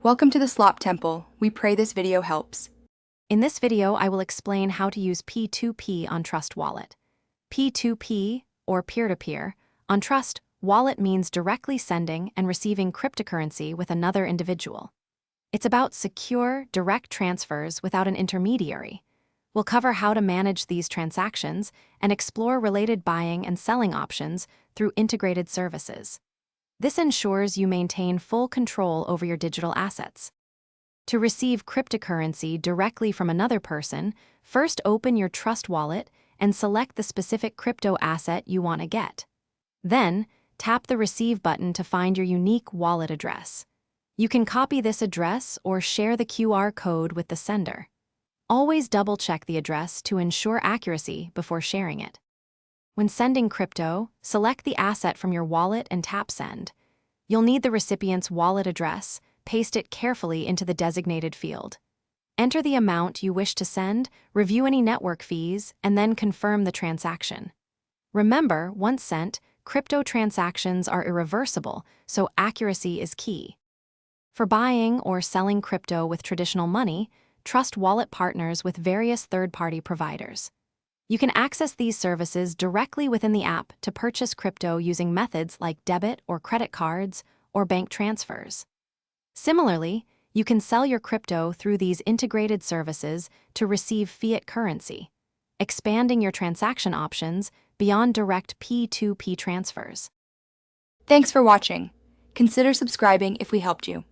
Welcome to the Slop Temple. We pray this video helps. In this video, I will explain how to use P2P on Trust Wallet. P2P, or peer-to-peer, on Trust Wallet means directly sending and receiving cryptocurrency with another individual. It's about secure, direct transfers without an intermediary. We'll cover how to manage these transactions and explore related buying and selling options through integrated services. This ensures you maintain full control over your digital assets. To receive cryptocurrency directly from another person, first open your Trust Wallet and select the specific crypto asset you want to get. Then, tap the Receive button to find your unique wallet address. You can copy this address or share the QR code with the sender. Always double-check the address to ensure accuracy before sharing it. When sending crypto, select the asset from your wallet and tap Send. You'll need the recipient's wallet address. Paste it carefully into the designated field. Enter the amount you wish to send, review any network fees, and then confirm the transaction. Remember, once sent, crypto transactions are irreversible, so accuracy is key. For buying or selling crypto with traditional money, Trust Wallet partners with various third-party providers. You can access these services directly within the app to purchase crypto using methods like debit or credit cards or bank transfers. Similarly, you can sell your crypto through these integrated services to receive fiat currency, expanding your transaction options beyond direct P2P transfers. Thanks for watching. Consider subscribing if we helped you.